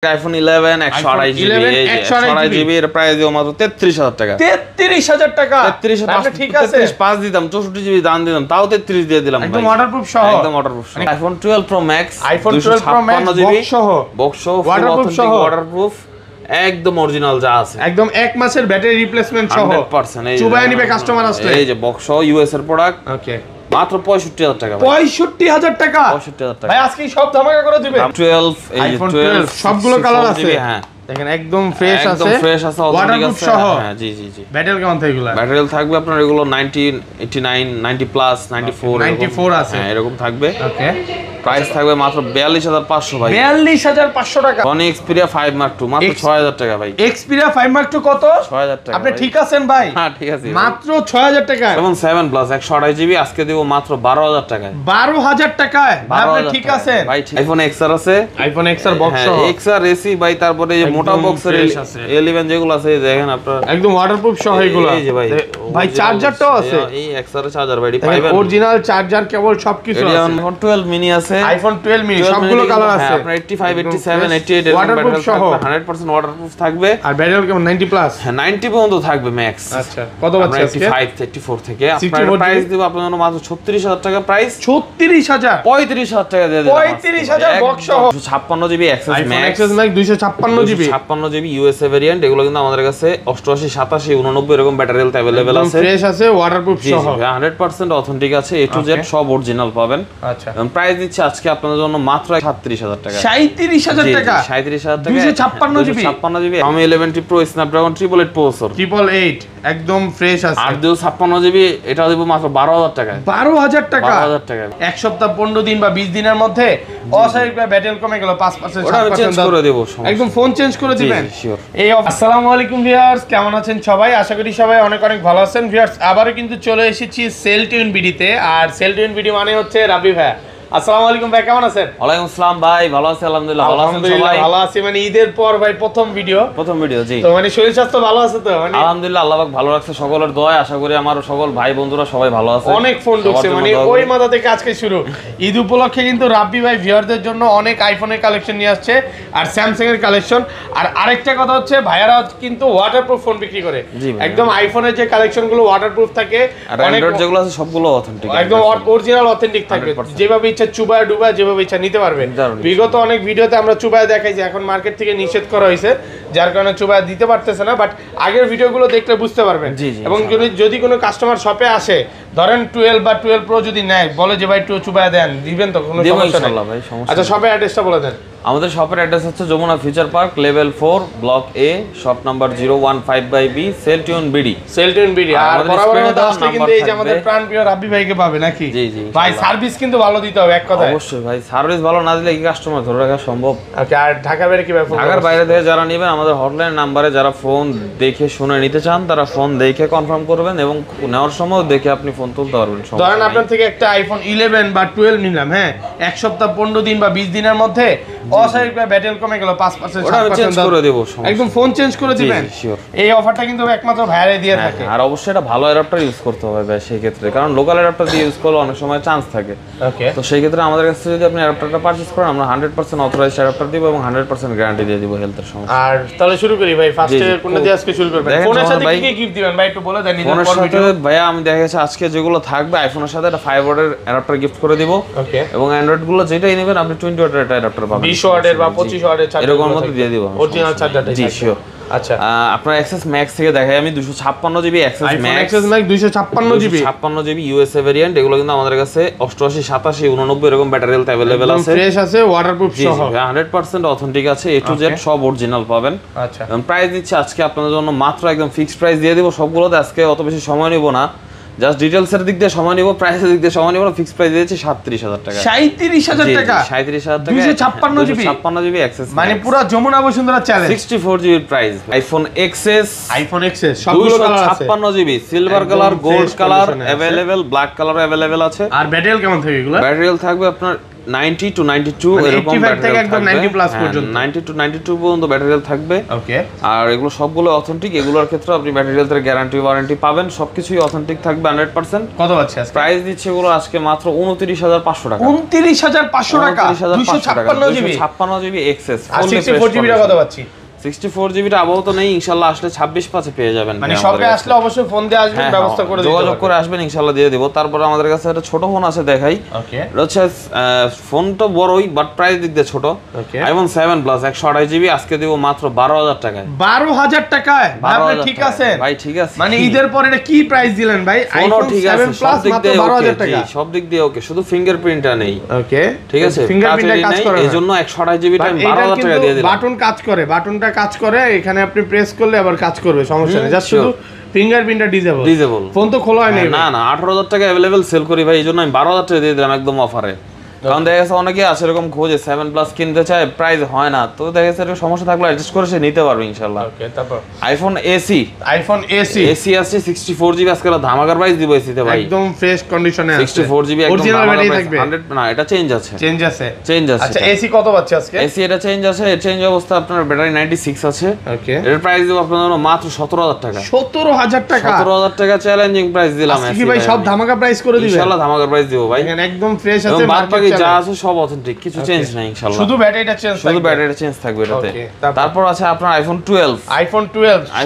IPhone 11 128 GB এর price দিও মাত্র 33000 টাকা। 33000 টাকা 33 ঠিক আছে, 5 দিতাম, 64 জিবি দাম দিতাম, তাও 33 দিয়ে দিলাম ভাই। একদম ওয়াটারপ্রুফ সহ, একদম ওয়াটারপ্রুফ সহ। IPhone 12 pro max, iPhone 12 pro max box সহ ওয়াটারপ্রুফ সহ, ওয়াটারপ্রুফ একদম অরিজিনাল যা আছে, একদম 1 মাসের ব্যাটারি রিপ্লেসমেন্ট সহ 100%। এই চুবায় নিবে কাস্টমার আসলে। এই যে বক্স সহ ইউএস এর প্রোডাক্ট, ওকে, মাত্র 65000 টাকা ভাই। 65000 টাকা 65000 টাকা ভাই। আজকে সব ধামাকা করে দিবেন। 12 এই আইফোন 12 সবগুলো কালার আছে। হ্যাঁ দেখেন একদম ফ্রেশ আছে, একদম ফ্রেশ আছে, ওয়াটারপ্রুফ সহ। হ্যাঁ জি জি জি। ব্যাটারি কেমন থাকে এগুলা? ব্যাটারি থাকবে আপনার এগুলো 90 89 90 প্লাস 94 আছে, হ্যাঁ এরকম থাকবে। ওকে, প্রাইস থাকবে মাত্র 42500 ভাই। 42500 টাকা। সনি এক্সপেরিয়া 5 মার্ক 2 মাত্র 6000 টাকা ভাই। এক্সপেরিয়া 5 মার্ক 2 কত? 6000 টাকা। আপনি ঠিক আছেন ভাই? হ্যাঁ ঠিক আছে, মাত্র 6000 টাকা। এবং 7 প্লাস 128 জিবি আজকে দেব মাত্র 12000 টাকায়। 12000 টাকায় আপনি ঠিক আছেন ভাই। আইফোন এক্সআর আছে, আইফোন এক্সআর বক্স সহ, এক্সআর এসি ভাই। তারপরে এই যে মোটা বক্সের 11 যেগুলো আছে দেখেন আপনারা, একদম ওয়াটারপ্রুফ সহ এগুলো। এই যে ভাই, ভাই চার্জারটাও আছে, এই এক্সআর চার্জার ভাই পাইবেন, অরিজিনাল চার্জার কেবল সবকিছু আছে। আইফোন 12 মিনি আছে, আইফোন 12 মিনি সবগুলো কালার আছে। আপনার 85 87 88 ওয়াটারপ্রুফ সহ 100% ওয়াটারপ্রুফ থাকবে। আর ব্যাটারি কেমন? 90 প্লাস? হ্যাঁ 90 পর্যন্ত থাকবে ম্যাক্স। আচ্ছা, কত পাচ্ছেন আজকে? 85 34 থেকে আপনার প্রাইস দেব আপনার জন্য মাত্র 36000 টাকা প্রাইস। 36000 35000 টাকা দিয়ে দিলাম। 35000 বক্স সহ 56 GB XS max, 256 GB 56 GB USA variant. এগুলো কিন্তু আমাদের কাছে 88 87 89 এরকম ব্যাটারি হেলথ अवेलेबल আছে, ফ্রেশ আছে, ওয়াটারপ্রুফ সহ 100% অথেন্টিক আছে, এ টু জেড সব অরিজিনাল পাবেন। আচ্ছা, প্রাইস দিচ্ছি আজকে আপনাদের জন্য মাত্র 37000 টাকা। 37000 টাকা 37000 টাকা 256 জিবি 256 জিবি আমি 11T Pro স্ন্যাপড্রাগন 888 প্রসেসর 888 একদম ফ্রেশ আছে। আর 256 জিবি এটা দেব মাত্র 12000 টাকায়। 12000 টাকা 12000 টাকা। এক সপ্তাহ 15 দিন বা 20 দিনের মধ্যে অস্বাভাবিক ব্যাটারি কমে গেল 5% ওটা আমি চেঞ্জ করে দেব, একদম ফোন চেঞ্জ করে দিবেন। শিওর। এই আসসালামু আলাইকুম ভিউয়ার্স, কেমন আছেন সবাই? আশা করি সবাই অনেক অনেক ভালো আছেন। ভিউয়ার্স আবারো কিন্তু চলে এসেছি সেল টিউন বিডিতে। আর সেল টিউন বিডি মানে হচ্ছে রাব্বি ভাই। আসসালামু আলাইকুম ভাই, কেমন আছেন? ওয়ালাইকুম আসসালাম ভাই, ভালো আছি আলহামদুলিল্লাহ। ভালো আছেন সবাই? ভালো আছি, মানে ঈদের পর ভাই প্রথম ভিডিও জি। তো মানে শরীর স্বাস্থ্য ভালো আছে তো? মানে আলহামদুলিল্লাহ, আল্লাহ পাক ভালো রাখছে, সকলের দোয়ায় আশা করি আমার সকল ভাই বন্ধুরা সবাই ভালো আছে। অনেক ফোন ঢুকছে, মানে ওই মাথা থেকে আজকে শুরু। ঈদ উপলক্ষে কিন্তু রাব্বি ভাই ভিউয়ারদের জন্য অনেক আইফোনের কালেকশন নিয়ে আসছে আর স্যামসাং এর কালেকশন। আর আরেকটা কথা হচ্ছে ভাইয়ারা কিন্তু ওয়াটারপ্রুফ ফোন বিক্রি করে, একদম আইফোনের যে কালেকশন গুলো ওয়াটারপ্রুফ থাকে, আর অ্যান্ড্রয়েড যেগুলো আছে সবগুলো অথেন্টিক, একদম অরিজিনাল অথেন্টিক থাকবে। যেভাবে ইচ্ছা চুবায় ডুবায় যেভাবে ইচ্ছা নিতে পারবে। বিগত অনেক ভিডিওতে আমরা চুবায় দেখাই যে এখন মার্কেট থেকে নিষেধ করা হয়েছে, যার কারণে চুবায় দিতে পারতেছে না, বাট আগের ভিডিওগুলো দেখলে বুঝতে পারবেন। এবং যদি কোনো কাস্টমার শপে আসে, ধরেন 12 বা 12 প্রো যদি নেয়, বলে যে ভাই 2 চুবায় দেন, দিবেন তো? কোনো সমস্যা নেই ভাই। আচ্ছা, শপের অ্যাড্রেসটা বলে দেন। আমাদের শপের অ্যাড্রেস হচ্ছে Jamuna future park level 4 block A, shop number 015/B, cell tune BD. আর বরাবরের মতো আসলে কিন্তু এই যে আমাদের প্রাণপ্রিয় রাব্বি ভাইকে পাবে নাকি? ভাই সার্ভিস কিন্তু ভালো দিতে হবে, এক কথায়। অবশ্যই ভাই, সার্ভিস ভালো না দিলে কি কাস্টমার ধরে রাখা সম্ভব? ওকে, আর ঢাকার বাইরে কিভাবে ফোন? ঢাকার বাইরে থেকে যারা নেবেন আমাদের হটলাইন নাম্বারে যারা ফোন দেখে শুনে নিতে চান তারা ফোন দেখে কনফার্ম করবেন, এবং নেওয়ার সময় দেখে আপনি ফোন তুলতে পারবেন। ধরেন আপনার থেকে একটা আইফোন 11 বা 12 নিলাম, হ্যাঁ, এক সপ্তাহ 15 দিন বা 20 দিনের মধ্যে অস্বাভাবিক ব্যাটারি কমে গেল 5% ওটা আমি চেঞ্জ করে দেব, একদম ফোন চেঞ্জ করে দিবেন। এই অফারটা কিন্তু একমাত্র ভাইয়ারে দিয়ে থাকে। আর অবশ্যই এটা ভালো অ্যাডাপ্টার ইউজ করতে হবে ভাই সেই ক্ষেত্রে, কারণ লোকাল অ্যাডাপ্টার দিয়ে ইউজ করলে অনেক সময় চান্স থাকে। ওকে, তো সেই ক্ষেত্রে আমাদের কাছে যদি আপনি অ্যাডাপ্টারটা পারচেজ করেন, আমরা 100% অথরাইজড অ্যাডাপ্টার দিব এবং 100% গ্যারান্টি দিয়ে দিব হেলথের সমস্যা। আর তাহলে শুরু করি ভাই, ফার্স্টে কোনটা দিয়ে আজকে শুরু করবেন? ফোনের সাথে কি কি গিফট দিবেন ভাই একটু বলে দেন। ফোনের সাথে ভাইয়া আমি দেখা গেছে আজকে যেগুলো থাকবে, আইফোনের সাথে একটা 5 ওয়াটের অ্যাডাপ্টার গিফট করে দিব। ওকে, এবং অ্যান্ড্রয়েড গুলো যেটাই নেবেন আপনি 20 ওয়াটের একটা অ্যাডাপ্টার পাবেন, 20 ওয়াটের বা 25 ওয়াটের চার্জার এরকম মতো দিয়ে দিব, অরিজিনাল চার্জারটা। জি শিওর। আচ্ছা, আপনার এক্সএস ম্যাক্স থেকে দেখাই আমি 256 GB XS max 256 GB USA variant. এগুলো কিন্তু আমাদের কাছে 88 87 89 এরকম ব্যাটারি হেলথ अवेलेबल আছে, ফ্রেশ আছে, ওয়াটারপ্রুফ সহ 100% অথেন্টিক আছে, এ টু জেড সব অরিজিনাল পাবেন। আচ্ছা, প্রাইস দিচ্ছি আজকে আপনাদের জন্য মাত্র একদম ফিক্সড প্রাইস দিয়ে দেব সবগুলোতে। আজকে অত বেশি সময় নিব না, জাস্ট ডিটেইলসের দিক দিয়ে সময় নিব, প্রাইসের দিক দিয়ে সময় নিব না। ফিক্সড প্রাইস দিয়েছি 37000 টাকা। 37000 টাকা 37000 টাকা 256 জিবি অ্যাক্সেস, মানে পুরো Jamuna Bashundhara challenge. 64 GB price. IPhone XS সবগুলো কালার আছে, 256 GB silver colour, gold colour available, black colour available আছে। আর ব্যাটারি কেমন থাকবে এগুলো? ব্যাটারি থাকবে আপনার 90 to 92 এরকম 85 থেকে একদম 90 প্লাস পর্যন্ত 90 to 92 পর্যন্ত ব্যাটারি হেলথ থাকবে। ওকে, আর এগুলো সবগুলো অথেন্টিক, এগুলোর ক্ষেত্রে আপনি ব্যাটারি হেলথের গ্যারান্টি ওয়ারেন্টি পাবেন, সবকিছুই অথেন্টিক থাকবে 100%। কত আছে আজকে প্রাইস দিচ্ছে এগুলো আজকে মাত্র 29500 টাকা। 29500 টাকা 256 জিবি 256 জিবি এক্সএস আর 64 জিবি কত পাচ্ছি? 64 জিবিটা আপাতত নেই, ইনশাআল্লাহ আসলে 26 পাঁচে পেয়ে যাবেন। মানে শপে আসলে অবশ্যই ফোন দিয়ে আসবেন, ব্যবস্থা করে দিতে যোগাযোগ করে আসবেন, ইনশাআল্লাহ দিয়ে দেব। তারপর আমাদের কাছে একটা ছোট ফোন আছে দেখাই। ওকে, এটা হচ্ছে ফোনটা বড়ই বাট প্রাইস দিক দিয়ে ছোট। আইফোন 7 প্লাস 128 জিবি আজকে দেব মাত্র 12000 টাকায়। 12000 টাকায় আপনি ঠিক আছে ভাই? ঠিক আছে, মানে ঈদের পরে এটা কি প্রাইস দিলেন ভাই? আইফোন 7 প্লাস মাত্র 12000 টাকা, সব দিক দিয়ে ওকে, শুধু ফিঙ্গারপ্রিন্টটা নেই। ওকে, ঠিক আছে, ফিঙ্গারপ্রিন্টটা কাজ করে, এইজন্য 128 জিবি টাইম 12000 টাকা দিয়ে দিলাম। বাটন কাজ করে, বাটনটা কাজ করে, এখানে আপনি প্রেস করলে আবার কাজ করবে, সমস্যা নেই, জাস্ট শুধু ফিঙ্গারপ্রিন্টটা ডিজেবল। ফোন তো খোলা হয়নি। না না, 18000 টাকা अवेलेबल সেল করি ভাই, এইজন্য আমি 12000 টাকা দিয়ে দিলাম একদম অফারে। কারণ দেখা গেছে অনেকে আছে এরকম খোঁজে 7 প্লাস কিনতে চায়, প্রাইস হয় না, তো দেখা গেছে এরকম সমস্যা থাকলে অ্যাডজাস্ট করে সে নিতে পারবে ইনশাআল্লাহ। ওকে, তারপর আইফোন এসি আছে 64 জিবি আজকে ধামাকার প্রাইস দিব এসিতে ভাই, একদম ফ্রেশ কন্ডিশনে আছে। 64 জিবি একদম অরিজিনাল ব্যাটারি থাকবে 100 না, এটা চেঞ্জ আছে। আচ্ছা, এসি কত পাচ্ছে আজকে? এসি এটা চেঞ্জ আছে, চেঞ্জ অবস্থা আপনার ব্যাটারি 96 আছে। ওকে, এর প্রাইস দিব আপনাদের জন্য মাত্র 17000 টাকা। 17000 টাকা 17000 টাকা চ্যালেঞ্জিং প্রাইস দিলাম। আজকে কি ভাই সব ধামাকা প্রাইস করে দিবেন? ইনশাআল্লাহ ধামাকা প্রাইস দিব ভাই, এখানে একদম ফ্রেশ আছে, বাকি যা আছে সব অথেন্টিক, কিছু চেঞ্জ নাই ইনশাআল্লাহ, শুধু ব্যাটারিটা চেঞ্জ থাকবে এটাতে। তারপর আছে আপনার আইফোন 12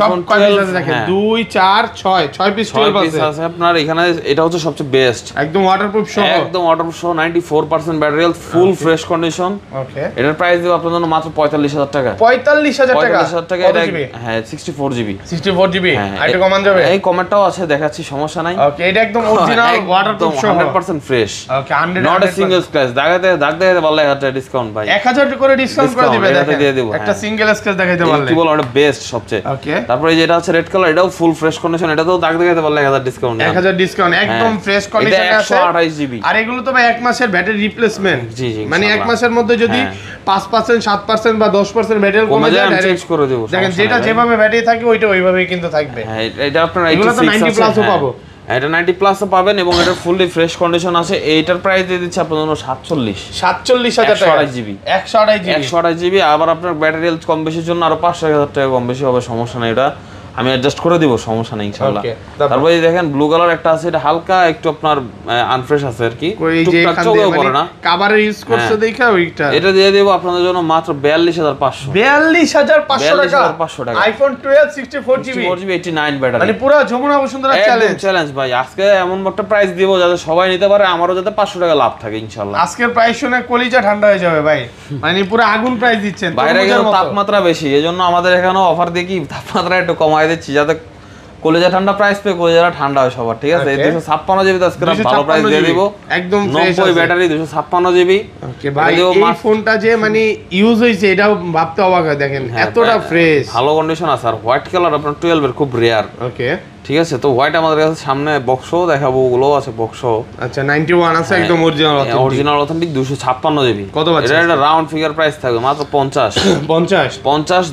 সব কয় পিস আছে দেখেন? 2 4 6 পিস 12 আছে আপনার এখানে। এটা হচ্ছে সবচেয়ে বেস্ট, একদম ওয়াটারপ্রুফ সহ 94% battery health, full fresh condition. Okay, এটার প্রাইস দেব আপনাদের জন্য মাত্র 45000 টাকা। 45000 টাকা এটা হ্যাঁ 64 জিবি আর এটা কমান যাবে? এই কমেন্টটাও আছে, দেখাচ্ছি, সমস্যা নাই। ওকে, এটা একদম অরিজিনাল ওয়াটারপ্রুফ সহ 100% fresh. Okay, 100 not a single scratch, দাগ দেখাতে পারলে 1000 টাকা ডিসকাউন্ট ভাই, 1000 করে ডিসকাউন্ট করে দিবে। এটাতে দিয়ে দেব একটা সিঙ্গেল স্ক্র্যাচ দেখাইতে পারলে কি বল, এটা বেস্ট সবচেয়ে। ওকে, তারপরে এই যেটা আছে রেড কালার, এটাও ফুল ফ্রেশ কন্ডিশন, এটাতেও দাগ দেখাতে পারলে 1000 ডিসকাউন্ট। 1000 ডিসকাউন্ট একদম ফ্রেশ কন্ডিশনে আছে, 128 জিবি। আর এগুলো তো ভাই এক মাসের ব্যাটারি রিপ্লেসমেন্ট। জি মানে এক মাসের মধ্যে যদি 5% 7% বা 10% ব্যাটারি কমে যায় চেঞ্জ করে দেব। দেখেন যেটা যেভাবে ব্যাটারি থাকে ওইটা ওইভাবেই কিন্তু থাকবে। হ্যাঁ, এটা আপনার 90 প্লাসও পাবো। এটা 90 প্লাসও পাবেন এবং এটা ফুললি ফ্রেশ কন্ডিশন আছে। এইটার প্রাইস দিয়ে দিচ্ছে আপনাদের জন্য 47000 টাকা 128 জিবি 128 জিবি। আবার আপনার ব্যাটারি হেলথ কম বেশির জন্য আরো 5000 টাকা কম বেশি হবে, সমস্যা নেই, এটা আমি অ্যাডজাস্ট করে দিব, সমস্যা নেই ইনশাআল্লাহ। তারপরে দেখেন ব্লু কালার একটা আছে, এটা হালকা একটু আপনার আনফ্রেশ আছে আর কি, টুকটাক চোখেও পড়ে না, কভারে ইউজ করতে দেখা ওইটা। এটা দিয়ে দেব আপনাদের জন্য মাত্র 42500 টাকা। আইফোন 12 64 জিবি 89 ব্যাটারি, মানে পুরো যমুনা বসুন্ধরা চ্যালেঞ্জ ভাই। আজকে এমন একটা প্রাইস দিব যাতে সবাই নিতে পারে, আমারও যাতে 500 টাকা লাভ থাকে ইনশাআল্লাহ। আজকের প্রাইস শুনে কলিজা ঠান্ডা হয়ে যাবে ভাই, মানে পুরো আগুন প্রাইস দিচ্ছেন। বাইরে গেলে তাপমাত্রা বেশি, এজন্য আমাদের এখানেও অফার দেখি তাপমাত্রা একটু কমায় দিচ্ছি যাতে কলেজা ঠান্ডা প্রাইস পে কলেজাটা ঠান্ডা হয় সবার, ঠিক আছে। 256 জিবি আজকে ভালো প্রাইস দিয়ে দিব, একদম 90 ব্যাটারি 256 জিবি। ওকে ভাই, এই ফোনটা যে মানে ইউজ হইছে এটাও ভাবতে অবাক হয়, দেখেন এতটা ফ্রেশ, ভালো কন্ডিশন আছে। আর হোয়াইট কালার আপনার 12 এর খুব রেয়ার। ওকে, ঠিক আছে, তো হোয়াইট আমাদের কাছে সামনে বক্সও দেখাবো, ওগুলো আছে বক্সও। আচ্ছা 91 আছে একদম অরিজিনাল অথেন্টিক 256 জিবি। কত বাজে? এটা রাউন্ড ফিগার প্রাইস থাকবে মাত্র 50 256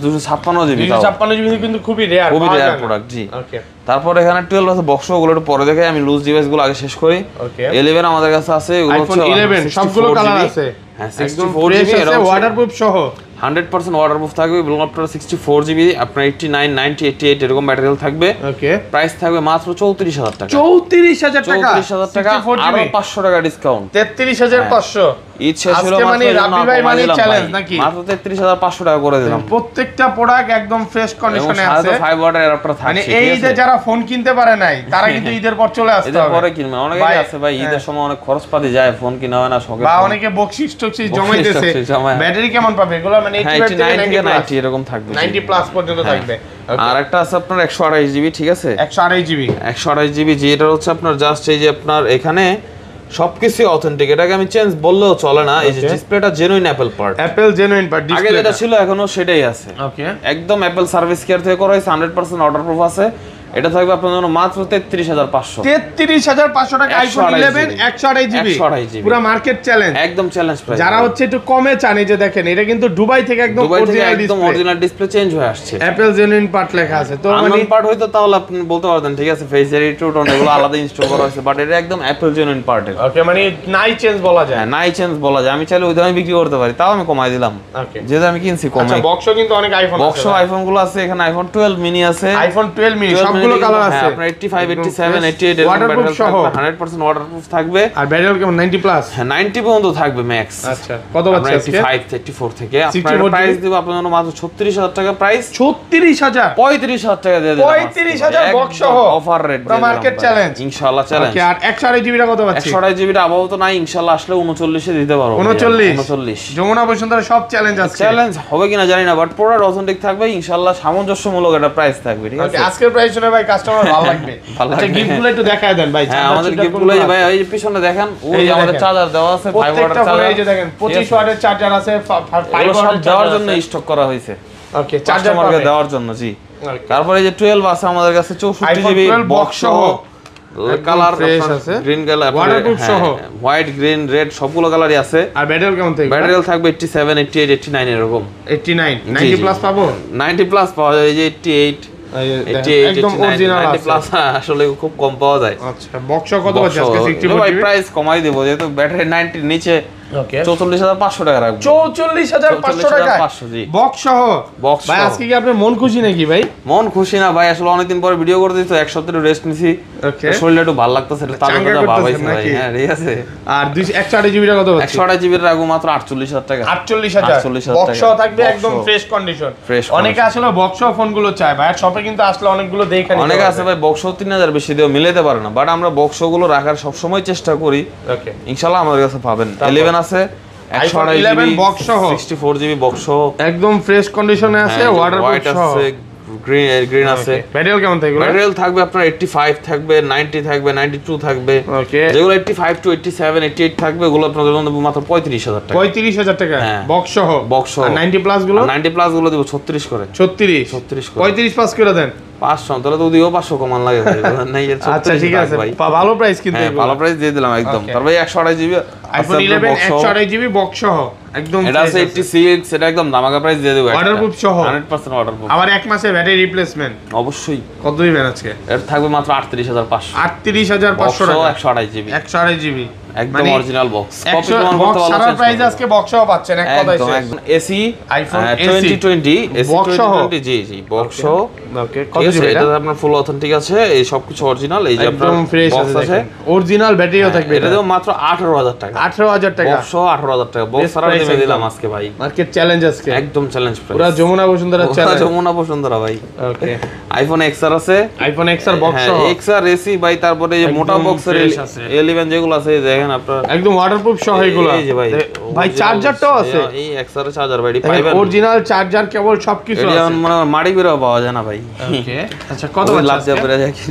জিবি। 256 জিবি কিন্তু খুবই রেয়ার, খুবই রেয়ার প্রোডাক্ট। জি, ওকে। তারপর এখানে 12 আছে বক্স, ওগুলো একটু পরে দেখে আমি লুজ ডিভাইস গুলো আগে শেষ করি। ওকে, 11 আমাদের কাছে আছে, এগুলো হচ্ছে 11 সবগুলো কালার আছে। হ্যাঁ 64 জিবি, এটা ওয়াটারপ্রুফ সহ 100% ওয়াটারপ্রুফ থাকবে। এবং আপনার 64 জিবি আপনার 89 90 88 এরকম ম্যাটেরিয়াল থাকবে। ওকে, প্রাইস থাকবে মাত্র 34000 টাকা। 34000 টাকা, 34000 টাকা আর 500 টাকা ডিসকাউন্ট, 33500। ঈদ শেষ হলো মানে রাবি ভাই মানে চ্যালেঞ্জ নাকি? মাত্র 33500 টাকা করে দিলাম। প্রত্যেকটা প্রোডাক্ট একদম ফ্রেশ কন্ডিশনে আছে, 5 ওয়াটের অ্যাডাপ্টার থাকছে। মানে এই যে যারা ফোন কিনতে পারে নাই তারা কিন্তু ঈদের পর চলে আসতে হবে। ঈদের পরে কিনবে, অনেকেই আছে ভাই ঈদের সময় অনেক খরচপাতি যায়, ফোন কিনা হয় না, শখে বা অনেকে বকশিশ টকশিশ জমাইতেছে। ব্যাটারি কেমন পাবে এগুলো? মানে 89 থেকে 90 এরকম থাকবে, 90 প্লাস পর্যন্ত থাকবে। আর একটা আছে আপনার 128 জিবি, ঠিক আছে, 128 জিবি 128 জিবি যেটা হচ্ছে আপনার জাস্ট এই যে আপনার এখানে সবকিছু অথেন্টিক, এটাকে আমি চেঞ্জ বললেও চলে না। এই যে ডিসপ্লেটা জেনুইন অ্যাপল পার্ট, ডিসপ্লে আগে যেটা ছিল এখনো সেটাই আছে। ওকে, একদম অ্যাপল সার্ভিস কেয়ার থেকে করা হয়েছে, 100% ওয়াটারপ্রুফ আছে। এটা থাকবে আপনার জন্য মাত্র 33500 33500 টাকা আইফোন 11 128 জিবি পুরো মার্কেট চ্যালেঞ্জ, একদম চ্যালেঞ্জ প্রাইস। যারা হচ্ছে একটু কমে চান, এই যে দেখেন এটা কিন্তু দুবাই থেকে একদম অরিজিনাল ডিসপ্লে চেঞ্জ হয়ে আসছে, অ্যাপল জেনুইন পার্ট লেখা আছে। তো মানে পার্ট হয়তো তাহলে আপনি বলতে পারতেন ঠিক আছে ফেস ভেরিয়েন্ট টুটন এগুলো আলাদা ইনস্টল করা হয়েছে, বাট এটা একদম অ্যাপল জেনুইন পার্ট। ওকে, মানে নাই চেঞ্জ বলা যায়, নাই চেঞ্জ বলা যায়। আমি চাইলে ওই দামে বিক্রি করতে পারি, তাও আমি কমাই দিলাম। ওকে, যেটা আমি কিনছি কমাই। আচ্ছা, বক্সও কিন্তু অনেক আইফোন আছে, বক্সও আইফোন গুলো আছে এখানে, আইফোন 12 মিনি আছে, আইফোন 12 মিনি সবগুলো কালার আছে, আপনার 85 87 88 ওয়াটারপ্রুফ সহ 100% ওয়াটারপ্রুফ থাকবে। আর ব্যাটারি কেমন 90 প্লাস? হ্যাঁ 90 পর্যন্ত থাকবে ম্যাক্স। আচ্ছা, কত পাচ্ছেন আজকে? 85 84 থেকে আপনার প্রাইস দিব আপনার জন্য মাত্র 36000 টাকা প্রাইস। 36000 35000 টাকা দিয়ে দিলাম। 35000 বক্স সহ অফার রেট পুরো মার্কেট চ্যালেঞ্জ, ইনশাআল্লাহ চ্যালেঞ্জ। ওকে, আর 128 জিবি টা কত পাচ্ছি? 128 জিবি টা আপাতত নাই, ইনশাআল্লাহ আসলে 39 এ দিতে পারবো। 39 যমুনা বসুন্ধরা সব চ্যালেঞ্জ আছে। চ্যালেঞ্জ হবে কিনা জানি না, বাট প্রোডাক্ট অথেন্টিক থাকবে ইনশাআল্লাহ, সামঞ্জস্যমূলক একটা প্রাইস থাকবে, ঠিক আছে? আজকের প্রাইস শুনে ভাই কাস্টমার ভালো লাগবে। আচ্ছা, গিফটগুলো একটু দেখায় দেন ভাই। হ্যাঁ, আমাদের গিফটগুলো ভাই এই যে পিছনে দেখেন, ওই আমাদের চার্জার দেওয়া আছে, 5 ওয়াটের চার্জার। এই যে দেখেন 25 ওয়াটের চার্জার আছে, 5 ওয়াটের দেওয়ার জন্য স্টক করা হয়েছে। ওকে, চার্জার কাস্টমারকে দেওয়ার জন্য, জি। তারপরে এই যে 12 আছে আমাদের কাছে 64 জিবি বক্স সহ, কালার আছে, গ্রিন কালার, ওয়াটারপ্রুফ সহ, হোয়াইট গ্রিন রেড সবগুলো কালারই আছে। আর ব্যাটারি কেমন থাকবে? ব্যাটারি থাকবে 87 88 89 এরকম। 89 90 প্লাস পাবো? 90 প্লাস পাওয়া যায়, এই যে 88 একদম অরিজিনাল আছে। 90 প্লাস আসলে খুব কম পাওয়া যায়। আচ্ছা, বক্স কত আছে আজকে? 64 ভাই প্রাইস কমাই দেব, যেহেতু ব্যাটারি 90 নিচে। ওকে, 44500 টাকা রাখবো। 44500 টাকা বক্স সহ। ভাই আজকে কি আপনি মন খুশি নাকি ভাই? মন খুশি না ভাই, আসলে অনেকদিন পরে ভিডিও করতে দিতে, এক সপ্তাহ রেস্ট নিছি। ওকে, শরীরটা একটু ভালো লাগতেছে, তাজা ভাবাইছে ভাই। হ্যাঁ, ঠিক আছে। আর 128 জিবি টা কত আছে? 128 জিবি রাখবো মাত্র 48000 টাকা। 48000 বক্স সহ থাকবে, একদম ফ্রেশ কন্ডিশন। অনেকে আসলে বক্স সহ ফোনগুলো চায় ভাই, আর শপে কিন্তু আসলে অনেকগুলো দেখে নিতে। অনেকে আছে ভাই বক্স 3000 বেশি দিও মিলাতে পারে না, বাট আমরা বক্স গুলো রাখার সব সময় চেষ্টা করি। ওকে, ইনশাআল্লাহ আমাদের কাছে পাবেন। 11 আছে, 128 জিবি বক্স সহ, 64 জিবি বক্স সহ, একদম ফ্রেশ কন্ডিশনে আছে, ওয়াটারপ্রুফ সহ, গ্রিন আছে। ব্যাটারি কেমন থাকবে? ব্যাটারি থাকবে আপনার 85 থাকবে, 90 থাকবে, 92 থাকবে। ওকে, যেগুলো 85 টু 87 88 থাকবে ওগুলো আপনাদের জন্য মাত্র 35000 টাকা। 35000 টাকা বক্স সহ। বক্স সহ। আর 90 প্লাস গুলো? 90 প্লাস গুলো দেব 36 করে। 36 করে। 35 পাস করে দেন। 500 তাহলে তো দিও 500 কমান লাগে ভাই। নাই এর 36। আচ্ছা, ঠিক আছে ভালো প্রাইস কিন্তু, ভালো প্রাইস দিয়ে দিলাম একদম। তারপর 128 জিবি আইফোন 11 128 জিবি বক্স সহ একদম, এটা আছে 86, এটা একদম দামাকা প্রাইস দিয়ে দেব। ওয়াটারপ্রুফ সহ 100% ওয়াটারপ্রুফ। আবার এক মাসের ব্যাটারি রিপ্লেসমেন্ট অবশ্যই। কত দিবেন আজকে? এর থাকবে মাত্র 38500। 38500 টাকা 128 জিবি, 128 জিবি একদম অরিজিনাল বক্স। কপি প্রমাণ করতে ভালো আছে। প্রাইস আজকে বক্স সহ পাচ্ছেন এক কথায় শেষ। একদম এসি আইফোন 2020 এসি 2020, জি জি বক্স সহ। ওকে, কত জিবি এটা? আপনার ফুল অথেন্টিক আছে, এই সবকিছু অরিজিনাল। এই যে আপনার একদম ফ্রেশ আছে, অরিজিনাল ব্যাটারিও থাকবে। এটা দেব মাত্র 18000 টাকা। 18000 টাকা বক্স সহ 18000 টাকা। বক্স ছাড়া দিয়ে দিলাম আজকে ভাই, মার্কেট চ্যালেঞ্জ আজকে, একদম চ্যালেঞ্জ প্রাইস। পুরো যমুনা বসুন্ধরা চ্যালেঞ্জ, যমুনা বসুন্ধরা ভাই। ওকে, আইফোন XR আছে, আইফোন XR বক্স সহ, XR এসি ভাই। তারপরে এই মোটা বক্সের 11 যেগুলো আছে দেখেন আপনার, একদম ওয়াটারপ্রুফ সহ এগুলো। এই যে ভাই, ভাই চার্জারটাও আছে, এই XR এর চার্জার ভাই পাইবেন, অরিজিনাল চার্জার কেবল সবকিছু আছে। এটা মানে মাড়ি বেরও পাওয়া যায় না ভাই। ওকে, আচ্ছা কত লাভ যা বেরে যায় কি?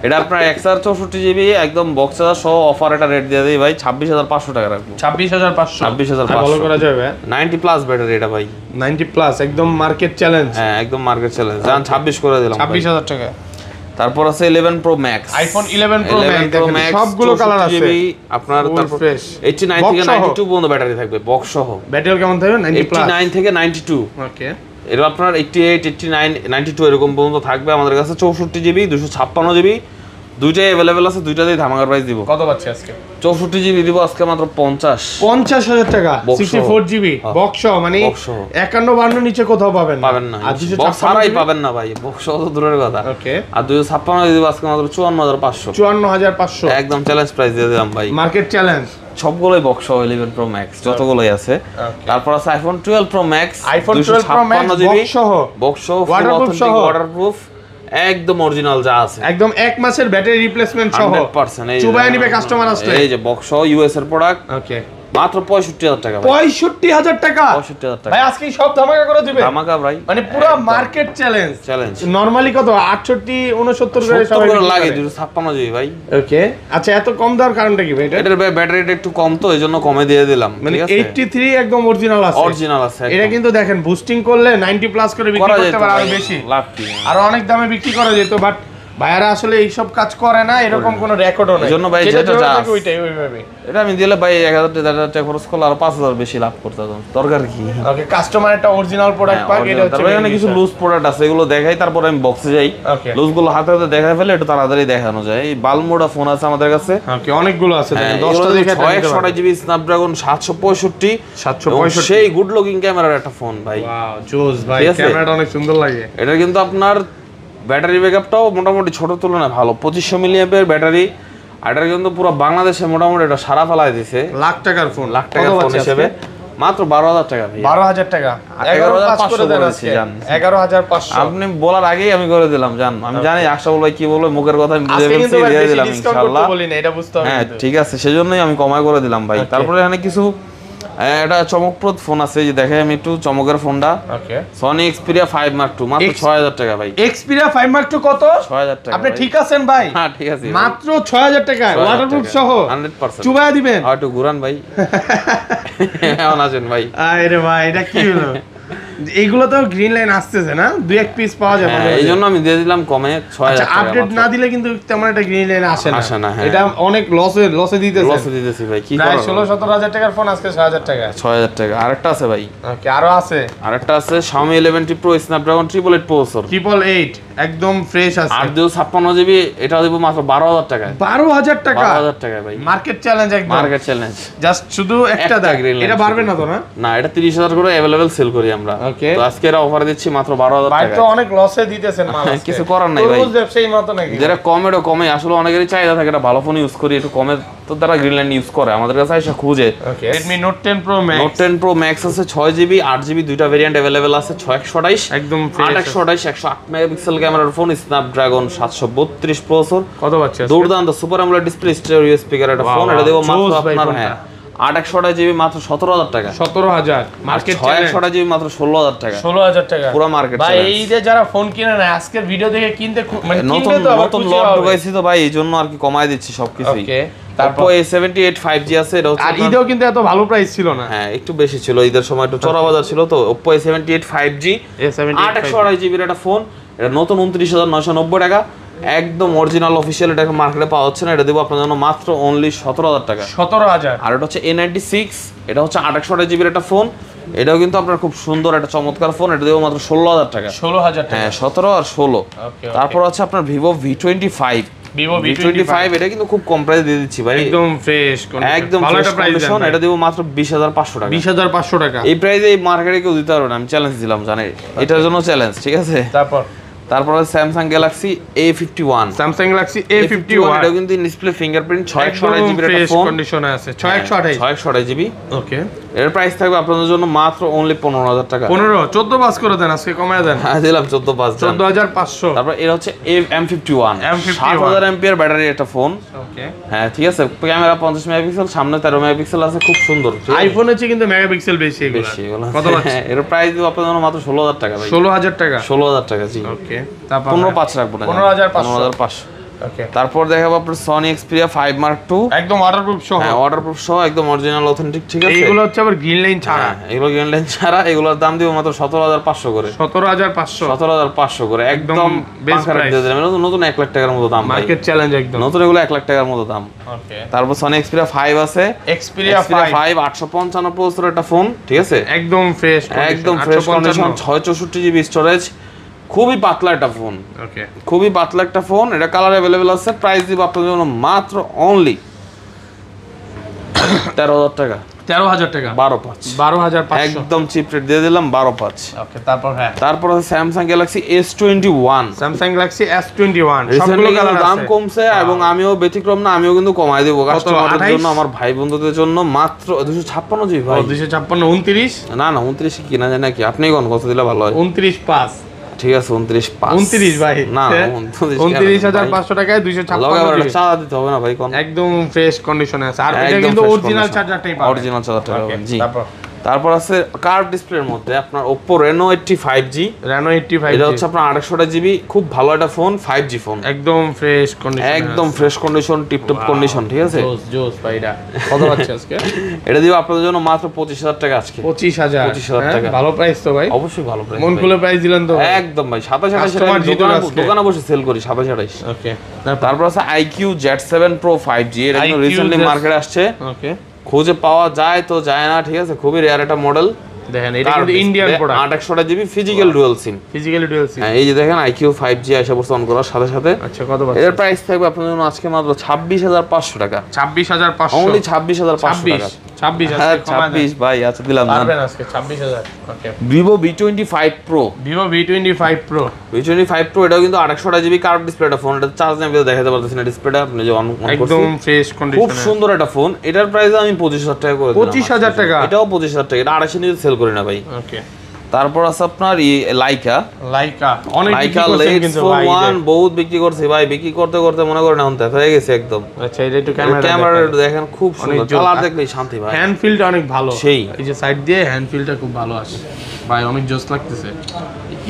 এটা আপনার XR 64 জিবি একদম বক্স চার্জার সহ অফার, এটা রেট দিয়ে দেই ভাই 26500 টাকা রাখবো। 26500 26500 ভালো করা যাবে। 90 প্লাস ব্যাটারি এটা ভাই, 90 প্লাস একদম মার্কেট চ্যালেঞ্জ। হ্যাঁ একদম মার্কেট চ্যালেঞ্জ। জান 26 করে দিলাম 26000 টাকা। তারপর আছে 11 pro max, iPhone 11 pro max সবগুলো কালার আছে আপনার। তারপর 89 থেকে 92 পর্যন্ত ব্যাটারি থাকবে বক্স সহ। ব্যাটারি কেমন থাকবে? 90 প্লাস, 89 থেকে 92। ওকে, এর আপনার 88 89 92 এরকম পর্যন্ত থাকবে আমাদের কাছে। 64 জিবি 256 জিবি দুইটাই अवेलेबल আছে, দুইটাতেই ধামাকার প্রাইস দিব। কত পাচ্ছি আজকে? 64 জিবি দিব আজকে মাত্র 50000 টাকা। 64 জিবি বক্স মানে 51 52 নিচে কোথাও পাবেন না। আর 256 পাবেন না ভাই, বক্স তো দূরের কথা। ওকে, আর 256 দিব আজকে মাত্র 54500। 54500 একদম চ্যালেঞ্জ প্রাইস দিয়ে দিলাম ভাই, মার্কেট চ্যালেঞ্জ। সবগুলোই বক্স 11 প্রো ম্যাক্স যতগুলোই আছে। তারপর আছে iPhone 12 pro max, iPhone 12 pro max box সহ ওয়াটারপ্রুফ একদম অরিজিনাল যা আছে, একদম এক মাসের ব্যাটারি রিপ্লেসমেন্ট সহ 100%। চুবায় নিবে কাস্টমার আসলে। এই যে বক্স সহ ইউএস এর প্রোডাক্ট। ওকে, মাত্র 65000 টাকা। 65000 টাকা? 65000 টাকা ভাই আজকে সব ধামাকা করে দিবে। ধামাকা ভাই, মানে পুরো মার্কেট চ্যালেঞ্জ। নরমালি কত 68 69 করে সবাই লাগে 256 জিবি ভাই। ওকে, আচ্ছা এত কম দেওয়ার কারণটা কি ভাই? এটার ব্যাটারিটা একটু কম তো এইজন্য কমে দিয়ে দিলাম। মানে 83 একদম অরিজিনাল আছে। অরিজিনাল আছে। এটা কিন্তু দেখেন বুস্টিং করলে 90 প্লাস করে বিক্রি করতে পারে, আরো বেশি লাভ কি, আর অনেক দামে বিক্রি করা যেত, বাট ভাইয়ারা আসলে এইসব কাজ করে না, এরকম কোনো রেকর্ডও নাই। এজন্য ভাই যেটা থাকে ওইটাই ওইভাবে। এটা আমি দিলে ভাই 1000 টাকা খরচ করলে আর 5000 বেশি লাভ করতাম, দরকার কি? ওকে, কাস্টমার একটা অরিজিনাল প্রোডাক্ট পাক, এটা হচ্ছে তারপরে এখানে কিছু লুজ প্রোডাক্ট আছে, এগুলো দেখাই তারপর আমি বক্সে যাই। লুজ গুলো হাতে হাতে দেখাই ফেলে একটু তাড়াতাড়ি দেখানো যায়। এই বালমোডা ফোন আছে আমাদের কাছে। ওকে, অনেকগুলো আছে, দেখেন 10টা দেখে 628 জিবি স্ন্যাপড্রাগন 765 সেই গুড লুকিং ক্যামেরার একটা ফোন ভাই। ওয়াও জোস ভাই, ক্যামেরাটা অনেক সুন্দর লাগে। এটা কিন্তু আপনার ব্যাটারি ব্যাকআপটাও মোটামুটি ছোট তুলনায় ভালো, 2500 মিলিঅ্যাম্পিয়ার ব্যাটারি। আর এটা কিন্তু পুরো বাংলাদেশে মোটামুটি এটা সারা ফেলায় দিছে। লাখ টাকার ফোন হিসেবে মাত্র 12000 টাকা ভাই। 12000 টাকা, 11500 করে দেন আজকে। 11500 আপনি বলার আগেই আমি করে দিলাম, জান আমি জানি আশরাফুল ভাই কি বলবে, মুখের কথা আমি বুঝে ফেলছি, দিয়ে দিলাম ইনশাআল্লাহ। বলি না, এটা বুঝতে হবে। হ্যাঁ ঠিক আছে, সেজন্যই আমি কমায় করে দিলাম ভাই। তারপরে এখানে কিছু এটা চমকপ্রদ ফোন আছে, যে দেখে আমি একটু চমকের ফোনটা। ওকে, Sony Xperia 5 Mark II মাত্র 6000 টাকা ভাই। Xperia 5 Mark II কত? 6000 টাকা। আপনি ঠিক আছেন ভাই? হ্যাঁ ঠিক আছে, মাত্র 6000 টাকা, ওয়াটারপ্রুফ সহ 100%। চুবায়া দিবেন? আর একটু ঘুরান ভাই। কেমন আছেন ভাই? আরে ভাই এটা কি হলো? এইগুলো তো গ্রিন লাইন আসতেছে না, দুই এক পিস পাওয়া যাবে, এইজন্য আমি দিয়ে দিলাম কমে 6000 টাকা। আপডেট না দিলে কিন্তু তেমন একটা গ্রিন লাইন আসে না। এটা অনেক লসে দিতেছি ভাই। কি প্রায় 16-17 টাকার ফোন আজকে 6000 টাকা। 6000 টাকা। আরেকটা আছে ভাই। ওকে, আরো আছে। আরেকটা আছে Xiaomi 11T Pro Snapdragon 888 processor, 888 একদম ফ্রেশ আছে, 856 জিবি। এটা দেব মাত্র 12000 টাকা। 12000 টাকা? 12000 টাকা ভাই। মার্কেট চ্যালেঞ্জ একদম, মার্কেট চ্যালেঞ্জ। জাস্ট শুধু একটা দাগ, এটা বাড়বে না তো? না, এটা 30000 করে अवेलेबल সেল করি আমরা। তো আজকে এর অফার দিচ্ছি মাত্র 12000 টাকা। ভাই তো অনেক লসে দিতেছেন মাল, কিছু করার নাই ভাই, রোজ ব্যবসায়ী মত নাকি। যারা কমেরও কমে, আসলে অনেকেরই চাহিদা থাকে এটা ভালো ফোন ইউজ করি, একটু কমে তো তারা গ্রিনল্যান্ড ইউজ করে, আমাদের কাছে এসে খুঁজে। ওকে, Redmi Note 10 Pro Max। Note 10 Pro Max আছে 6GB 8GB দুইটা ভেরিয়েন্ট अवेलेबल আছে, 6128 একদম 8128 108 মেগাপিক্সেল ক্যামেরার ফোন, Snapdragon 732 প্রসেসর। কত পাচ্ছেন? দুর্দান্ত super AMOLED display, stereo speaker একটা ফোন। এটা দেব মাত্র আপনার 8128GB মাত্র 17000 টাকা। 17000 মার্কেট চ্যালেঞ্জ। 6128GB মাত্র 16000 টাকা। 16000 টাকা পুরো মার্কেট ভাই। এই যে যারা ফোন কিনে না, আজকের ভিডিও দেখে কিনতে মানে নতুন লট ঢুকাইছি তো ভাই, এইজন্য আর কি কমায় দিচ্ছি সবকিছুই। ওকে, তারপর A78 5G আছে, এটা হচ্ছে আর ঈদেও কিন্তু এত ভালো প্রাইস ছিল না। হ্যাঁ একটু বেশি ছিল, ঈদের সময় একটু চড়া বাজার ছিল তো। Oppo A78 5G 828GB এর একটা ফোন, এটা নতুন 29990 টাকা, একদম অরিজিনাল অফিশিয়াল। এটা মার্কেটে পাওয়া হচ্ছে না, এটা দেবো আপনার জন্য মাত্র অনলি 17000 টাকা। 17000। আর এটা হচ্ছে A96, এটা হচ্ছে 828GB এর একটা ফোন, এটাও কিন্তু আপনার খুব সুন্দর একটা চমৎকার ফোন, এটা দেবো মাত্র 16000 টাকা। 16000 টাকা? হ্যাঁ 17 আর 16। তারপর আছে আপনার Vivo V25, এটা কিন্তু খুব কম প্রাইসে দিয়ে দিচ্ছি ভাই, একদম ফ্রেশ কন্ডিশন। এটা দেব মাত্র 20500 টাকা। 20500 টাকা এই প্রাইসে এই মার্কেটে কেউ দিতে পারবে না, আমি চ্যালেঞ্জ দিলাম জানেন, এটার জন্য চ্যালেঞ্জ, ঠিক আছে? তারপর Samsung Galaxy A51, এটা কিন্তু ডিসপ্লে ফিঙ্গারপ্রিন্ট 628GB এর একটা ফোন, কন্ডিশনে আছে, 628GB। ওকে, এর প্রাইস থাকবে আপনাদের জন্য মাত্র অনলি 15000 টাকা। 14 পাস করে দেন আজকে, কমায় দেন। হ্যাঁ দিলাম 14 পাস, 14500। তারপর এর হচ্ছে M51 7000 mAh ব্যাটারি একটা ফোন। ওকে, হ্যাঁ ঠিক আছে, ক্যামেরা 50 মেগাপিক্সেল, সামনে 13 মেগাপিক্সেল আছে, খুব সুন্দর। আইফোনের চেয়ে কিন্তু মেগাপিক্সেল বেশি এগুলো। কত পাচ্ছেন? এর প্রাইস দিব আপনাদের জন্য মাত্র 16000 টাকা ভাই। 16000 টাকা? 16000 টাকা জি। ওকে, তারপর 15500 রাখবো না, 15500। ওকে, তারপর দেখাবো আপনার Sony Xperia 5 Mark II, একদম ওয়াটারপ্রুফ সহ। হ্যাঁ ওয়াটারপ্রুফ সহ, একদম অরিজিনাল অথেন্টিক, ঠিক আছে? এগুলো হচ্ছে আবার গ্রিন লাইন ছাড়া। এগুলো গ্রিন লাইন ছাড়া, এগুলোর দাম দিব মাত্র 17500 করে। 17500 করে, একদম বেস্ট প্রাইস দিয়ে দিলাম। নতুন 1 লাখ টাকার মতো দাম, মার্কেট চ্যালেঞ্জ একদম। নতুন এগুলো 1 লাখ টাকার মতো দাম। ওকে, তারপর Sony Xperia 5 আছে, Xperia 5 855 প্রসেসর একটা ফোন, ঠিক আছে? একদম ফ্রেশ কন্ডিশন, 664GB স্টোরেজ, খুবই পাতলা একটা ফোন। ওকে, খুবই পাতলা একটা ফোন, এটা কালার अवेलेबल আছে। প্রাইস দিব আপনাদের জন্য মাত্র অনলি 13000 টাকা। 13000 টাকা? 12500 একদম চিপ রেট দিয়ে দিলাম, 12500। ওকে, তারপর আছে Samsung Galaxy S21, সবগুলো কালার দাম কমছে, এবং আমিও ব্যতিক্রম না, আমিও কিন্তু কমায় দেব কাস্টমারদের জন্য, আমার ভাই বন্ধুদের জন্য, মাত্র 256 ভাই। 256 29 না 29 কিনা যায় নাকি, আপনি কোন কত দিলে ভালো হয়? 29.5 ঠিক আছে 29,500 29 ভাই না 29,500 টাকায় 256 জিবি চার্জ দিতে হবে না ভাই কোন একদম ফ্রেশ কন্ডিশনে আছে আর এটা কিন্তু অরিজিনাল চার্জারটাই পাবেন অরিজিনাল চার্জারটা পাবেন জি তারপর আছে কার্ভ ডিসপ্লের মধ্যে আপনার Oppo Reno 80 5G এটা হচ্ছে আপনার 800 জিবি খুব ভালো একটা ফোন 5G ফোন একদম ফ্রেশ কন্ডিশন টিপটপ কন্ডিশন ঠিক আছে জোস ভাই এটা কত পাচ্ছে আজকে এটা দিব আপনাদের জন্য মাত্র 25000 টাকা আজকে 25000 টাকা ভালো প্রাইস তো ভাই অবশ্যই ভালো প্রাইস মন খুলে প্রাইস দিলেন তো একদম ভাই 27 দোকানে বসে সেল করি 27 ওকে তারপর আছে IQ Z7 Pro 5G এটা কিন্তু রিসেন্টলি মার্কেটে আসছে ওকে খুঁজে পাওয়া যায় তো যায় না ঠিক আছে খুবই রেয়ার একটা মডেল দেখেন এটা কিন্তু Indian product 800 GB physical dual SIM হ্যাঁ এই যে দেখেন IQ 5G আইসা বসে অন করার সাথে সাথে আচ্ছা কত পাচ্ছেন এর প্রাইস থাকবে আপনাদের জন্য আজকে মাত্র 26500 টাকা 26500 অনলি 26500 টাকা 26 ভাই আচ্ছা দিলাম না পারবেন আজকে 26000 ওকে Vivo V25 Pro V25 Pro এটাও কিন্তু 800 জিবি কার্ভ ডিসপ্লেটা ফোন এটা চার্জ নিয়ে দেখাতে পারতেছেন না ডিসপ্লেটা আপনি যে অন করছেন একদম ফ্রেশ কন্ডিশন খুব সুন্দর একটা ফোন এটার প্রাইস আমি 25000 টাকা করে দিলাম 25000 টাকা এটাও 25000 টাকা এটা 28 নিয়ে সেল করি না ভাই ওকে তারপর আছে আপনার লাইকা অনেক বিক্রি করছেন কিন্তু ভাই বহুত বিক্রি করছে ভাই বিক্রি করতে করতে মনে করেন এখন দেখা হয়ে গেছে একদম আচ্ছা এটা একটু ক্যামেরা দেখেন খুব সুন্দর কালার দেখলেই শান্তি ভাই হ্যান্ড ফিলটা অনেক ভালো সেই এই যে সাইড দিয়ে হ্যান্ড ফিলটা খুব ভালো আসে ভাই অনেক জোস লাগতেছে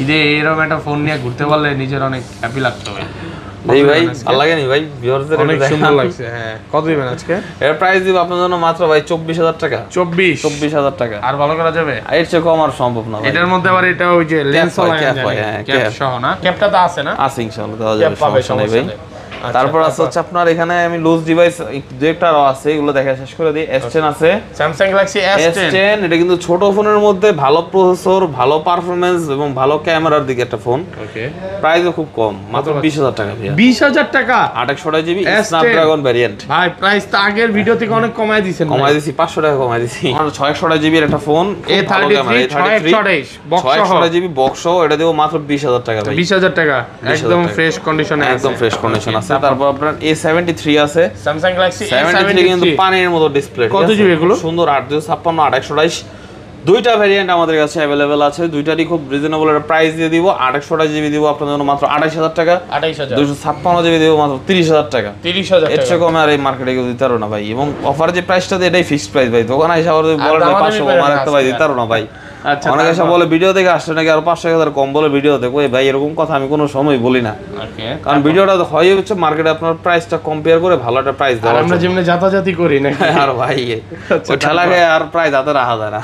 ঈদে এরকম একটা ফোন নিয়ে ঘুরতে পারলে নিজের অনেক হ্যাপি লাগতো ভাই এই ভাই ভালো লাগে নি ভাই ভিউয়ারদের অনেক সুন্দর লাগছে হ্যাঁ কত দিবেন আজকে এর প্রাইস দিব আপনাদের জন্য মাত্র ভাই 24000 টাকা 24000 টাকা আর ভালো করা যাবে এর চেয়ে কম আর সম্ভব না ভাই এটার মধ্যে আবার এটা ওই যে লেন্স ক্যাপ সহ না ক্যাপটা তো আছে না আছে ইনশাআল্লাহ দেওয়া যাবে সমস্যা নেই ভাই তারপর আছে হচ্ছে আপনার এখানে আমি লুজ ডিভাইস দুই একটা আছে এগুলো দেখা শেষ করে দিই S10 আছে Samsung Galaxy S10 এটা কিন্তু ছোট ফোনের মধ্যে ভালো প্রসেসর ভালো পারফরম্যান্স এবং ভালো ক্যামেরার দিকে একটা ফোন ওকে প্রাইসও খুব কম মাত্র 20000 টাকা ভাই 20000 টাকা 800 জিবি স্ন্যাপড্রাগন ভ্যারিয়েন্ট ভাই প্রাইস তো আগের ভিডিও থেকে অনেক কমায় দিয়েছেন কমায় দিয়েছি 500 টাকা কমায় দিয়েছি আমার 600 জিবির একটা ফোন A33 জিবি বক্স এটা দেব মাত্র 20000 টাকা ভাই 20000 টাকা একদম ফ্রেশ কন্ডিশনে আছে একদম ফ্রেশ কন্ডিশন আছে তারপর আপনার A73 আছে Samsung Galaxy A73 কিন্তু পানির মতো ডিসপ্লে কত জিবি এগুলো সুন্দর 856 828 দুইটা ভেরিয়েন্ট আমাদের কাছে अवेलेबल আছে দুইটারই খুব রিজনেবল একটা প্রাইস দিয়ে দিব 828 জিবি দিব আপনাদের জন্য মাত্র 28000 টাকা 28000 256 জিবি দিব মাত্র 30000 টাকা 30000 টাকা এর চেয়ে কমে আর এই মার্কেটে কেউ দিতে পারো না ভাই এবং অফার যে প্রাইসটা দেয় এটাই ফিক্সড প্রাইস ভাই দোকানে এসে আবার বলেন 500 কম আর একটা ভাই দিতে পারো না ভাই আচ্ছা অনেক এসে বলে ভিডিও দেখে আসছে নাকি আর 500 কম বলে ভিডিও দেখো ভাই এরকম কথা আমি কোনো সময় বলি না ওকে কারণ ভিডিওটা হয় হচ্ছে মার্কেটে আপনার প্রাইসটা কম্পেয়ার করে ভালো একটা প্রাইস দেওয়া আমরা যেমনি জাতাজাতি করি না আর ভাই ওই ঠেলাকে আর প্রাইস হাতে রাখা যায় না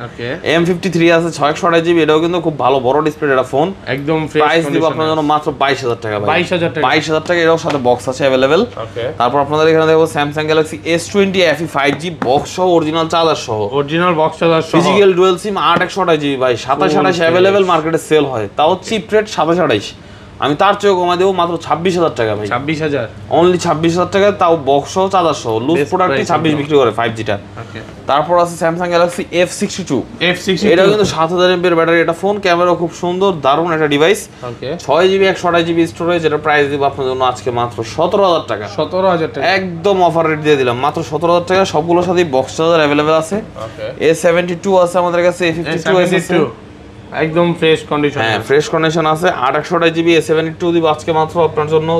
ওকে M53 আছে 628 জিবি এটাও কিন্তু খুব ভালো বড় ডিসপ্লে একটা ফোন একদম ফ্রেশ প্রাইস দিব আপনাদের জন্য মাত্র 22000 টাকা ভাই 22000 টাকা এর সাথে বক্স আছে अवेलेबल ওকে তারপর আপনাদের এখানে দেখো Samsung Galaxy S20 FE 5G box সহ অরিজিনাল চার্জার সহ অরিজিনাল বক্স চার্জার সহ ফিজিক্যাল ডুয়াল সিম 828 জিবি ভাই 2728 अवेलेबल মার্কেটে সেল হয় তাও চিপ রেট 2728 আমি তার চেয়ে কমাই দেব মাত্র 26000 টাকা ভাই 26000 অনলি 26000 টাকা তাও বক্স সহ চার্জার সহ লুজ প্রোডাক্টই 26 বিক্রি করে 5G টা ওকে তারপর আছে Samsung Galaxy F62 F62 এটা কিন্তু 7000 mAh ব্যাটারি এটা ফোন ক্যামেরা খুব সুন্দর দারুণ একটা ডিভাইস ওকে 6GB 128GB স্টোরেজ এটা প্রাইস দিব আপনাদের জন্য আজকে মাত্র 17000 টাকা 17000 টাকা একদম অফার রেট দিয়ে দিলাম মাত্র 17000 টাকা সবগুলোর সাথে বক্স চার্জার अवेलेबल আছে ওকে A72 আছে আমাদের কাছে A52 আছে একদম ফ্রেশ কন্ডিশন হ্যাঁ ফ্রেশ কন্ডিশন আছে 828GB A72 দিব আজকে মাত্র আপনার জন্য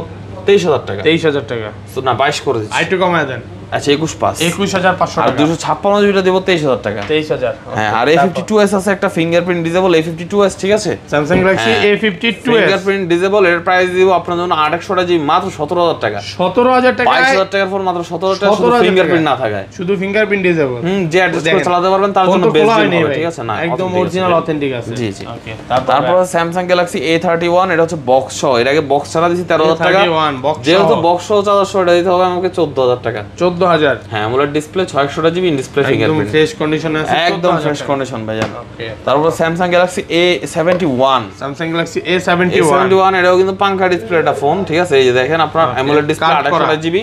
23000 টাকা 23000 টাকা তো না 22 করে দিচ্ছি আইটু কমায় দেন আচ্ছা 21500 আর টাকা 256 জিবিটা দেব 23000 টাকা 23000 হ্যাঁ আর A52s আছে একটা ফিঙ্গারপ্রিন্ট ডিসেবল A52s ঠিক আছে Samsung Galaxy A52s fingerprint disable এর প্রাইস দিব আপনার জন্য 828 জিবি মাত্র 17000 টাকা 17000 টাকা 22000 টাকার ফোন মাত্র 17000 টাকা শুধু ফিঙ্গারপ্রিন্ট না থাকায় শুধু ফিঙ্গারপ্রিন্ট ডিসেবল যে অ্যাডজাস্ট করে চালাতে পারবেন তার জন্য বেস্ট হবে ঠিক আছে না একদম অরিজিনাল অথেন্টিক আছে জি জি ওকে তারপর Samsung Galaxy A31 এটা হচ্ছে বক্স সহ এর আগে বক্স ছাড়া দিছি 13000 টাকা যেহেতু বক্স সহ চার্জার সহ এটা দিতে হবে আমাকে 14000 টাকা 14000 হ্যাঁ AMOLED display 600 GB in display fingerprint একদম ফ্রেশ কন্ডিশনে আছে একদম ফ্রেশ কন্ডিশন ভাইয়া তারপর Samsung Galaxy A71 Samsung Galaxy A71 এটাও কিন্তু পাঙ্কা ডিসপ্লে একটা ফোন ঠিক আছে এই যে দেখেন আপনার AMOLED ডিসপ্লে 800 জিবি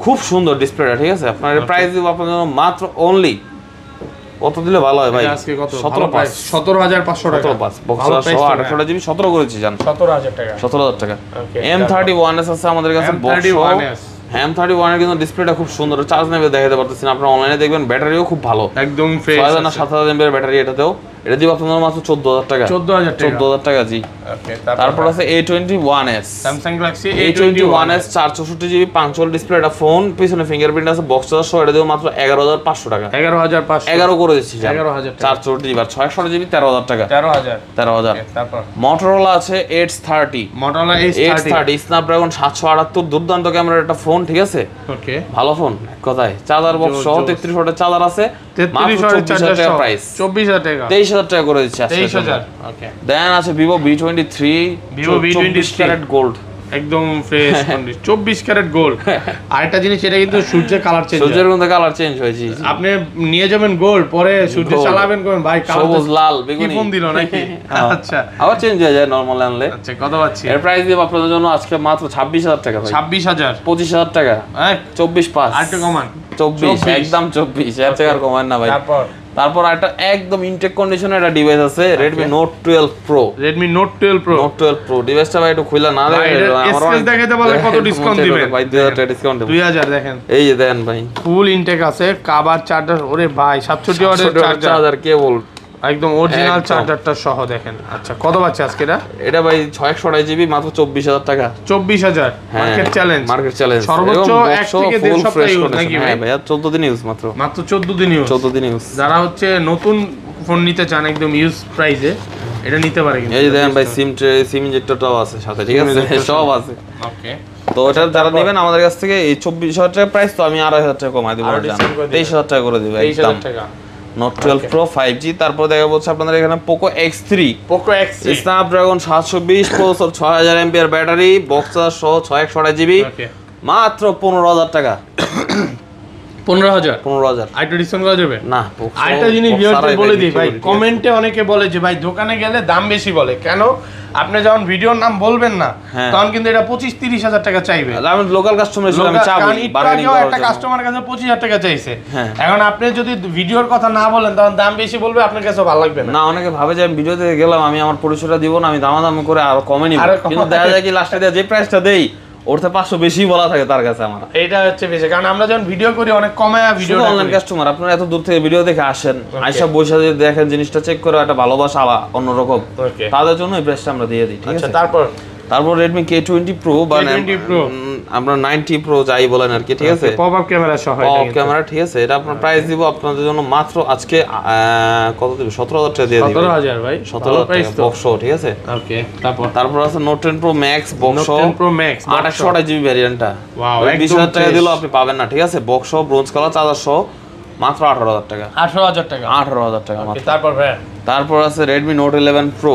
খুব সুন্দর ডিসপ্লেটা ঠিক আছে আপনার প্রাইস দিব আপনাদের মাত্র অনলি কত দিলে ভালো হয় ভাই আজকে কত 17500 টাকা 175 বক্স সহ 800 জিবি 17 করেছি জান 17000 টাকা 17000 টাকা M31s আছে আমাদের কাছে বক্স সহ M31 এর কিন্তু ডিসপ্লেটা খুব সুন্দর চার্জ নেবে দেখাতে পারতেছেন আপনারা অনলাইনে দেখবেন ব্যাটারিও খুব ভালো একদম ফ্রেশ 6000 না 7000 mAh ব্যাটারি এটাতেও এটা দিব আপনাদের মাত্র 14000 টাকা। 14000 টাকা জি। ওকে, তারপর আছে A21s, Samsung Galaxy A21s 464GB punctual display, এটা ফোন, পিছনে ফিঙ্গারপ্রিন্ট আছে, বক্স চার্জার সহ, এটা দিব মাত্র 11500 টাকা। 11500 করে দিচ্ছি 11000 টাকা। 464GB আর 668GB 13000 টাকা। 13000। তারপর Motorola আছে H30, Motorola H30 Snapdragon 778, দুর্দান্ত ক্যামেরার একটা ফোন, ঠিক আছে? ওকে, ভালো ফোন কথায়। চার্জার বক্স সহ 33 ওয়াটের চার্জার আছে, মাত্র 24000 টাকা প্রাইস। 24000 টাকা, 23000 টাকা করে দিচ্ছি আজকে। 23000। ওকে, দেন আছে Vivo V23, Vivo V23 carat gold, একদম ফ্রেশ কন্ডিশন, 24 ক্যারেট গোল্ড। আরেকটা জিনিস, এটা কিন্তু সূর্যের কালার চেঞ্জ, সূর্যের মধ্যে কালার চেঞ্জ হয়েছে। আপনি নিয়ে যাবেন গোল্ড, পরে সূর্য চালাবেন কোন ভাই কালার সবুজ, লাল, বেগুনি, কি ফোন দিল নাকি? আচ্ছা, আবার চেঞ্জ হয়ে যায় নরমাল আনলে। আচ্ছা, কত পাচ্ছি? এর প্রাইস দিব আপনাদের জন্য আজকে মাত্র 26000 টাকা ভাই। 26000, 25000 টাকা, হ্যাঁ 24.5, আরেকটু কমান, 24, একদম 24, এর থেকে আর কমান না ভাই। তারপর একটা একদম ইনটেক কন্ডিশনের একটা ডিভাইস আছে, Redmi Note 12 Pro। Redmi Note 12 Pro, Note 12 Pro ডিভাইসটা ভাই একটু খুলে না দেখে আমার অনেক দেখাইতে বলে কত ডিসকাউন্ট দিবেন ভাই? 2000 টাকা ডিসকাউন্ট দেব। 2000 দেখেন, এই যে দেন ভাই, ফুল ইনটেক আছে, কভার চার্জার, ওরে ভাই 67 ওয়াটের চার্জার, কেবল একদম অরিজিনাল চার্জারটা সহ দেখেন। আচ্ছা, কত পাচ্ছে আজকে এটা ভাই 628GB মাত্র 24000 টাকা। 24000 মার্কেট চ্যালেঞ্জ, সর্বোচ্চ 1 থেকে 1.5 সপ্তাহ ইউজ নাকি ভাই? ভাই 14 দিন ইউজ, মাত্র 14 দিন ইউজ। 14 দিন ইউজ। যারা হচ্ছে নতুন ফোন নিতে চান একদম ইউজ প্রাইসে, এটা নিতে পারে কিন্তু। এই দেখেন ভাই, সিম ইনজেক্টরটাও আছে সাথে, ঠিক আছে? সব আছে। ওকে, তো এটা যারা নেবেন আমাদের কাছ থেকে, এই 24000 টাকা প্রাইস, তো আমি 2500 টাকা কমাই দেব, 23000 টাকা করে দেব একদম। 23000 টাকা। Note 12 Pro 5G। তারপর দেখা যাচ্ছে আপনাদের এখানে Poco X3, Snapdragon 720 processor, 6000 mAh battery, box charger সহ, 628GB, মাত্র 15000 টাকা। 15000 আইটা ডিসকাউন্ট করা যাবে না? আরেকটা জিনিস ভিউয়ারদের বলে দিই ভাই, কমেন্টে অনেকে বলে যে ভাই দোকানে গেলে দাম বেশি বলে, কেন? আপনি যখন ভিডিওর নাম বলবেন না, তখন কিন্তু এটা 25-30 টাকা চাইবে। আমি লোকাল কাস্টমার হিসেবে আমি চাবো, বার্গেনিং করার একটা কাস্টমারের কাছে 25000 টাকা চাইছে। এখন আপনি যদি ভিডিওর কথা না বলেন, তখন দাম বেশি বলবে, আপনার কাছে ভালো লাগবে না। অনেকে ভাবে যে আমি ভিডিও থেকে গেলাম, আমি আমার পরিচয়টা দিব না, আমি দামাদামি করে আরো কমে নিব, কিন্তু দেখা যায় কি লাস্টে যে প্রাইসটা দেই ওর থেকে 500 বেশি বলা থাকে তার কাছে। আমার এটা হচ্ছে বেশি, কারণ আমরা যখন ভিডিও করি অনেক কমায়া ভিডিও। অনলাইন কাস্টমার আপনারা এত দূর থেকে ভিডিও দেখে আসেন, আইসা বসে যদি দেখেন, জিনিসটা চেক করে একটা ভালোবাসা অন্যরকম, তাদের জন্য এই প্রাইসটা আমরা দিয়ে দিই, ঠিক আছে? তারপর Redmi K20 Pro বা আমরা 90 Pro যাই বলেন আর কি, ঠিক আছে? পপআপ ক্যামেরা সহ, পপআপ ক্যামেরা, ঠিক আছে? এটা আপনার প্রাইস দিব আপনাদের জন্য মাত্র আজকে কত দিব? 17000 টাকা দিয়ে দিব। 17000 ভাই, 17000 টাকা বক্স সহ, ঠিক আছে? ওকে, তারপর আছে Note 10 Pro Max বক্স সহ, 28GB ভ্যারিয়েন্টটা। ওয়াও, 20000 টাকা দিলেও আপনি পাবেন না, ঠিক আছে? বক্স সহ, ব্রোঞ্জ কালার, চার্জার সহ, মাত্র 18000 টাকা। 18000 টাকা, 18000 টাকা মাত্র। তারপর আছে Redmi Note 11 Pro।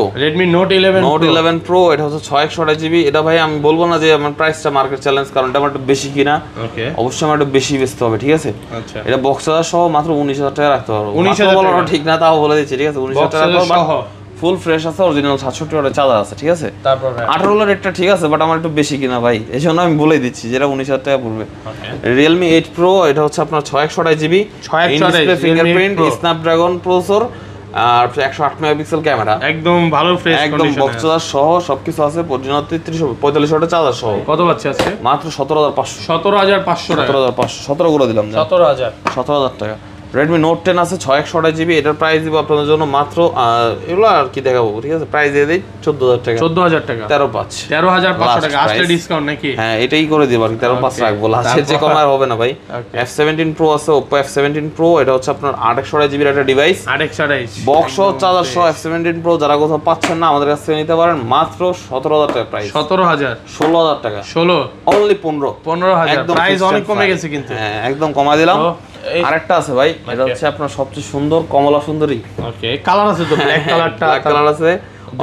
Note 11 Pro এটা হচ্ছে 628GB। এটা ভাই আমি বলবো না যে আমার প্রাইসটা মার্কেট চ্যালেঞ্জ, কারণ এটা আমার একটু বেশি কিনা, অবশ্যই আমার একটু বেশি বেচতে হবে, ঠিক আছে? এটা বক্স চার্জার সহ মাত্র 19000 টাকা রাখতে পারবো। 19000 ঠিক না, তাও বলে দিচ্ছি, ঠিক আছে? 19000 টাকা ফুল ফ্রেশ আছে, অরিজিনাল 67 ওয়াটের চার্জার আছে, ঠিক আছে? তারপর 18 রেটটা ঠিক আছে, বাট আমার একটু বেশি কিনা ভাই, এই জন্য আমি বলে দিচ্ছি যেটা 19000 টাকা পড়বে। Realme 8 Pro এটা হচ্ছে আপনার 628GB, display, fingerprint, Snapdragon processor, আর 108 মেগাপিক্সেল ক্যামেরা, একদম ভালো ফ্রেশ একদম বক্স চার্জার সহ সবকিছু আছে, অরিজিনাল 45 ওয়াটের চার্জার সহ। কত পাচ্ছে আজকে? মাত্র 17500। 17500 টাকা, 17500, 17 করে দিলাম। 17000 টাকা। Redmi Note 10 আছে 628GB, এটার প্রাইস দিব আপনাদের জন্য মাত্র, এগুলো আর কি দেখাবো, ঠিক আছে? প্রাইস দিয়ে দেই 14000 টাকা। 14000 টাকা, 13500 টাকা আসলে ডিসকাউন্ট নাকি? হ্যাঁ, এটাই করে দিব আর কি, 13500 রাখবো, লাস্টের যে কম আর হবে না ভাই। F17 Pro আছে, Oppo F17 Pro, এটা হচ্ছে আপনার 828GB এর একটা ডিভাইস, 828 বক্স সহ, চার্জার সহ। F17 Pro যারা কোথাও পাচ্ছেন না, আমাদের কাছ থেকে নিতে পারেন, মাত্র 17000 টাকা প্রাইস। 17000 টাকা, 16 অনলি 15000 প্রাইস অনেক কমে গেছে কিন্তু। হ্যাঁ, একদম কমাই দিলাম। আরেকটা আছে ভাই, এটা হচ্ছে আপনার সবচেয়ে সুন্দর কমলা সুন্দরী। ওকে, কালার আছে তো, ব্ল্যাক কালারটা, ব্ল্যাক কালার আছে,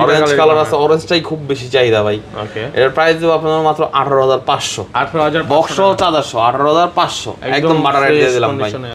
অরেঞ্জ কালার আছে, অরেঞ্জটাই খুব বেশি চাহিদা ভাই। ওকে, এর প্রাইস দেব আপনাদের মাত্র 18500। 18500 বক্স সহ, চার্জার সহ, 18500 একদম বাটার রেট দিয়ে দিলাম ভাই।